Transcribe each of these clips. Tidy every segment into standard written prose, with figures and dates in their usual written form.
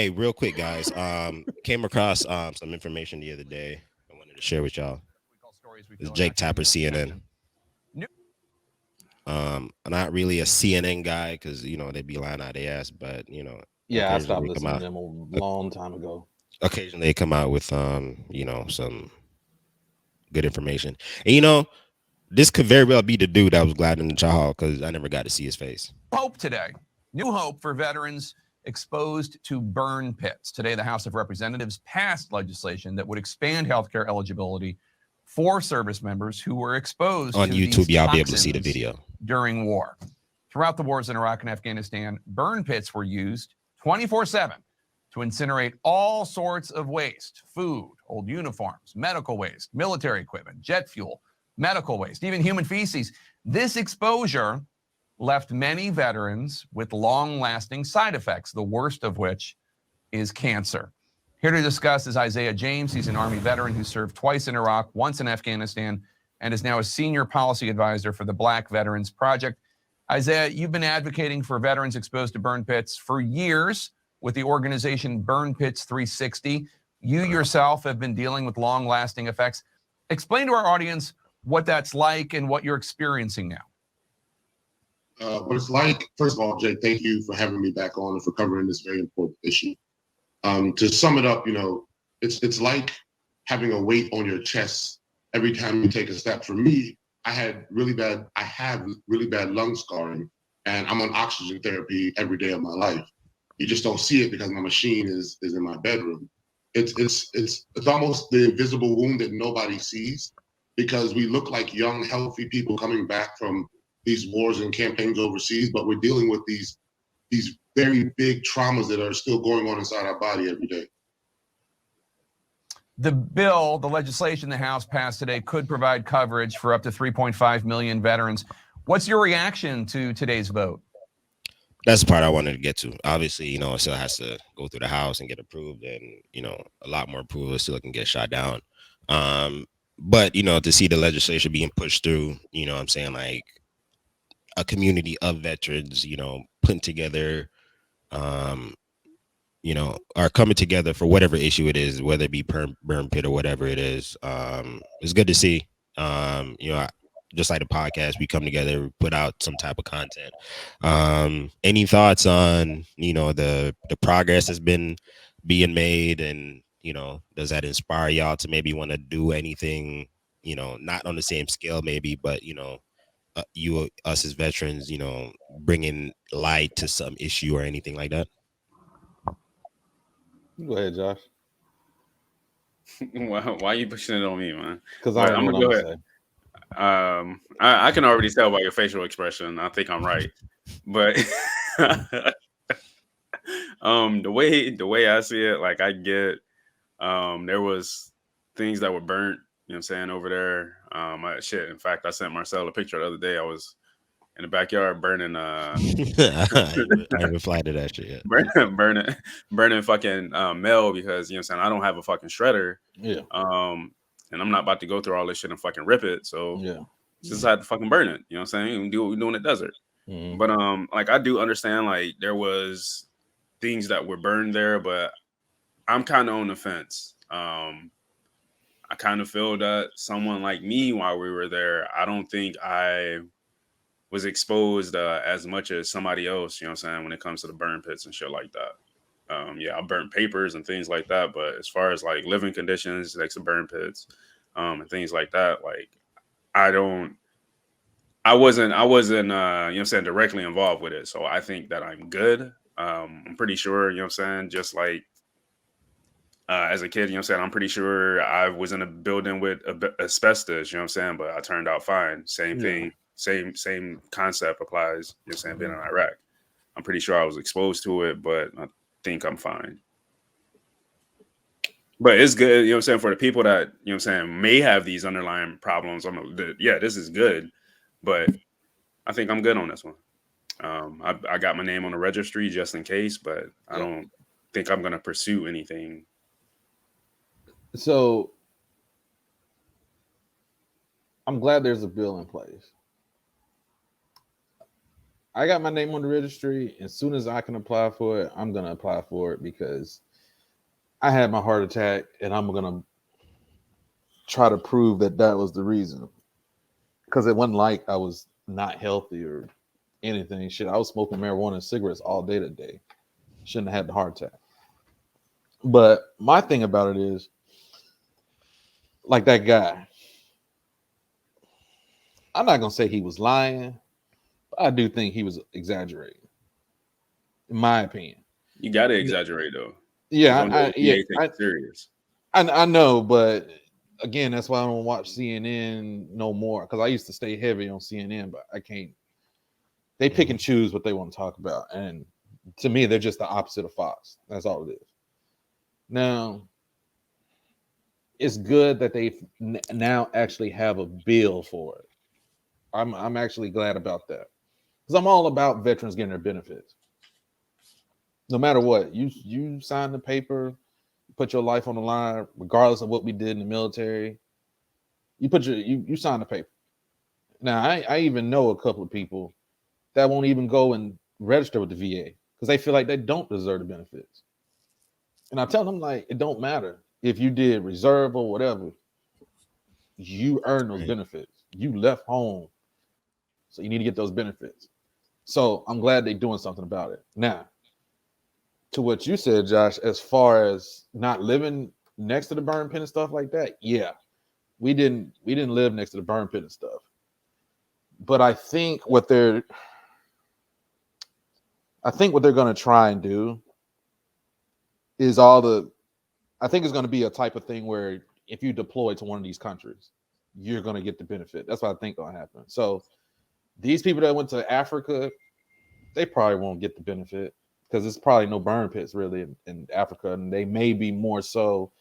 Hey, real quick, guys. Came across some information the other day. I wanted to share with y'all. It's Jake Tapper, CNN. I'm not really a CNN guy because they be lying out their ass, but Yeah, I stopped occasionally they come listening out. to them a long time ago. Occasionally they come out with some good information. And this could very well be the dude that was glad in the Chahal because I never got to see his face. Hope today. New hope for veterans exposed to burn pits. Today, the House of Representatives passed legislation that would expand healthcare eligibility for service members who were exposed On to YouTube, these y'all be able to see the toxins video. during war. Throughout the wars in Iraq and Afghanistan, burn pits were used 24/7 to incinerate all sorts of waste: food, old uniforms, medical waste, military equipment, jet fuel, medical waste, even human feces. This exposure left many veterans with long-lasting side effects, the worst of which is cancer. Here to discuss is Isaiah James. He's an Army veteran who served twice in Iraq, once in Afghanistan, and is now a senior policy advisor for the Black Veterans Project. Isaiah, you've been advocating for veterans exposed to burn pits for years with the organization Burn Pits 360. You yourself have been dealing with long-lasting effects. Explain to our audience what that's like and what you're experiencing now. What it's like, first of all, Jay, thank you for having me back on and for covering this very important issue. To sum it up, it's like having a weight on your chest every time you take a step. For me, I have really bad lung scarring, and I'm on oxygen therapy every day of my life. You just don't see it because my machine is in my bedroom. It's almost the invisible wound that nobody sees because we look like young, healthy people coming back from these wars and campaigns overseas, but we're dealing with these very big traumas that are still going on inside our body every day. The bill, the legislation the House passed today, could provide coverage for up to 3.5 million veterans. What's your reaction to today's vote? That's the part I wanted to get to. Obviously, it still has to go through the House and get approved, and a lot more approval still can get shot down. But to see the legislation being pushed through, I'm saying, like, a community of veterans, putting together, are coming together for whatever issue it is, whether it be burn pit or whatever it is. It's good to see. Just like the podcast, we come together, put out some type of content. Any thoughts on the progress that's been being made, and does that inspire y'all to maybe want to do anything, not on the same scale maybe, but us as veterans, bringing light to some issue or anything like that? Go ahead, Josh. Why are you pushing it on me, man? Because I'm gonna go ahead. I can already tell by your facial expression. I think I'm right, but the way I see it, like, I get there was things that were burnt. You know what I'm saying, over there. In fact, I sent Marcel a picture the other day. I was in the backyard burning I ain't even fly to that shit yet. burning fucking mail because, what I'm saying, I don't have a fucking shredder. Yeah. And I'm not about to go through all this shit and fucking rip it. So Yeah. just had to fucking burn it. You know what I'm saying? We do what we do in the desert. Mm-hmm. But like, I do understand, like, there was things that were burned there, but I'm kind of on the fence. I kind of feel that someone like me, while we were there, I don't think I was exposed as much as somebody else, you know what I'm saying, when it comes to the burn pits and shit like that. Yeah, I burnt papers and things like that, but as far as, like, living conditions next to burn pits and things like that, like, I wasn't, you know what I'm saying, directly involved with it. So I think that I'm good. I'm pretty sure, you know what I'm saying, just like as a kid, you know what I'm saying, I'm pretty sure I was in a building with asbestos, you know what I'm saying, but I turned out fine. Same thing. Same concept applies, you know what I'm saying, being in Iraq. I'm pretty sure I was exposed to it, but I think I'm fine. But it's good, you know what I'm saying, for the people that, you know what I'm saying, may have these underlying problems. This is good, but I think I'm good on this one. I got my name on the registry just in case, but I don't think I'm going to pursue anything. So I'm glad there's a bill in place. I got my name on the registry. As soon as I can apply for it, I'm gonna apply for it because I had my heart attack, and I'm gonna try to prove that that was the reason. Because it wasn't like I was not healthy or anything. Shit, I was smoking marijuana and cigarettes all day today. Shouldn't have had the heart attack. But my thing about it is, like that guy, I'm not gonna say he was lying, but I do think he was exaggerating, in my opinion. You got to exaggerate though. Yeah, On the I yeah, OPA thing, serious. I know, but again, that's why I don't watch CNN no more because I used to stay heavy on CNN, but I can't. They pick and choose what they want to talk about, and to me, they're just the opposite of Fox. That's all it is. Now, it's good that they now actually have a bill for it. I'm actually glad about that because I'm all about veterans getting their benefits. No matter what, you sign the paper, put your life on the line, regardless of what we did in the military. You sign the paper. Now, I even know a couple of people that won't even go and register with the VA because they feel like they don't deserve the benefits. And I tell them like it don't matter if you did reserve or whatever, you earn those benefits. You left home, so you need to get those benefits. So I'm glad they're doing something about it. Now, to what you said, Josh, as far as not living next to the burn pit and stuff like that, yeah, we didn't live next to the burn pit and stuff. But I think what they're going to try and do is I think it's going to be a type of thing where if you deploy to one of these countries, you're going to get the benefit. That's what I think going to happen. So these people that went to Africa, they probably won't get the benefit because there's probably no burn pits really in Africa, and they may be more so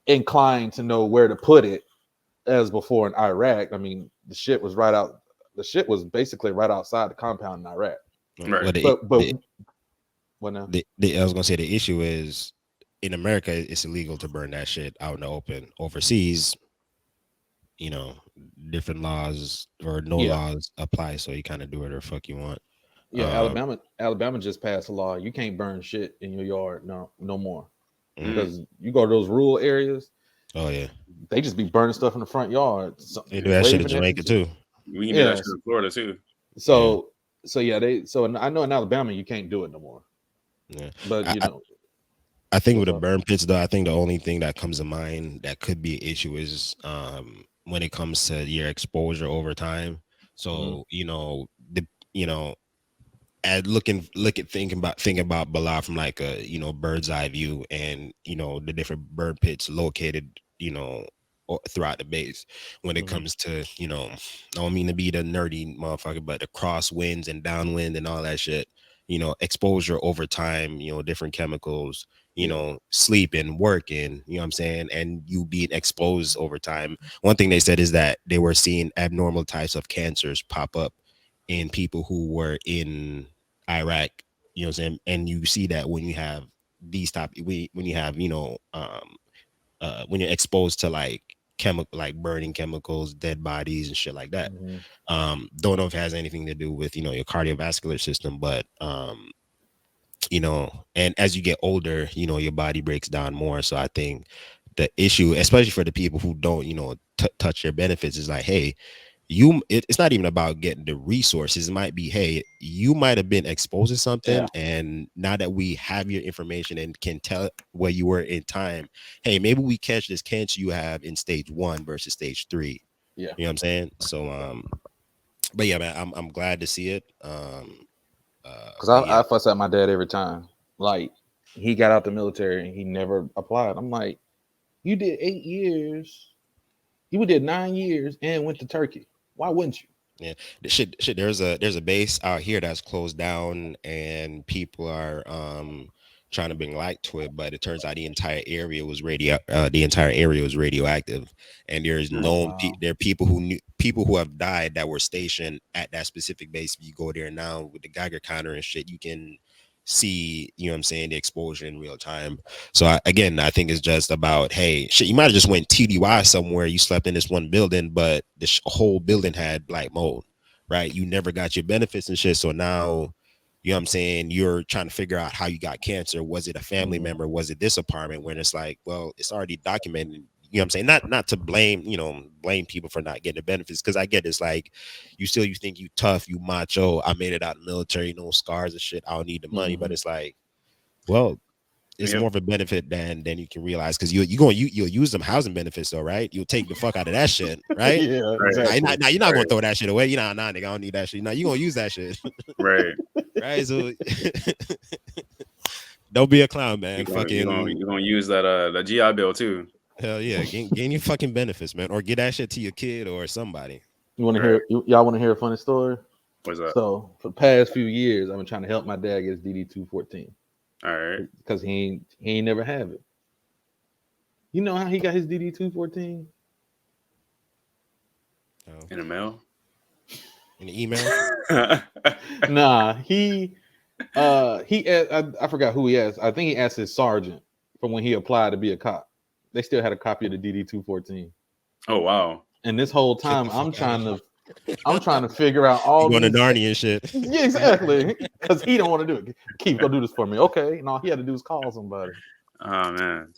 inclined to know where to put it as before in Iraq. I mean, the shit was basically right outside the compound in Iraq. Right. What now? I was gonna say the issue is in America it's illegal to burn that shit out in the open. Overseas, different laws or no laws apply, so you kind of do whatever the fuck you want. Yeah, Alabama just passed a law. You can't burn shit in your yard no more. Because you go to those rural areas. Oh yeah, they just be burning stuff in the front yard. They do that shit in Jamaica too. We can do that shit in Florida too. So I know in Alabama you can't do it no more. Yeah, but I think with the burn pits though, I think the only thing that comes to mind that could be an issue is when it comes to your exposure over time. So thinking about Balad from like a bird's eye view, and the different burn pits located throughout the base when it comes to I don't mean to be the nerdy motherfucker, but the crosswinds and downwind and all that shit, exposure over time, different chemicals, sleep and working, you know what I'm saying, and you being exposed over time. One thing they said is that they were seeing abnormal types of cancers pop up in people who were in Iraq, you know what I'm saying, and you see that when you have these when you have when you're exposed to like burning chemicals, dead bodies and shit like that. Don't know if it has anything to do with your cardiovascular system, but and as you get older, your body breaks down more. So I think the issue, especially for the people who don't touch their benefits, is like, hey, it's not even about getting the resources. It might be, hey, you might have been exposed to something, and now that we have your information and can tell where you were in time, hey, maybe we catch this cancer you have in stage 1 versus stage 3. Yeah, you know what I'm saying? So but yeah, man, I'm glad to see it. Because I fuss at my dad every time. Like, he got out the military and he never applied. I'm like, you did 8 years, you did 9 years and went to Turkey. Why wouldn't you? Yeah, there's a base out here that's closed down, and people are trying to bring light to it, but it turns out the entire area was radioactive, and there's there are people who have died that were stationed at that specific base. If you go there now with the Geiger counter and shit, you can see, you know what I'm saying, the exposure in real time. So I think it's just about, hey, shit, you might have just went TDY somewhere, you slept in this one building, but the whole building had black mold. right? You never got your benefits and shit. So now, you know what I'm saying, you're trying to figure out how you got cancer. Was it a family member? Was it this apartment? When it's like, well, it's already documented. You know what I'm saying? Not to blame, blame people for not getting the benefits, because I get it's like you think you tough, you macho. I made it out of the military, no scars and shit. I don't need the money, but it's like, well, it's more of a benefit than you can realize, because you'll use them housing benefits though, right? You'll take the fuck out of that shit, right? Yeah, exactly. Now you're not gonna throw that shit away. Nah, nigga, I don't need that shit. Now you're gonna use that shit, Right. right? So don't be a clown, man. You're gonna use that GI Bill too. Hell yeah, gain your fucking benefits, man, or get that shit to your kid or somebody. You want to hear? Y'all want to hear a funny story? What's that? So for the past few years, I've been trying to help my dad get his DD-214. All right. Because he ain't never have it. You know how he got his DD-214? In the mail? In the email? Nah, I forgot who he asked. I think he asked his sergeant from when he applied to be a cop. They still had a copy of the DD-214. Oh wow. And this whole time I'm trying to figure out all going to these Narnia and shit. Yeah, exactly. Because he don't want to do it. Keith, go do this for me. Okay. And all he had to do was call somebody. Oh man.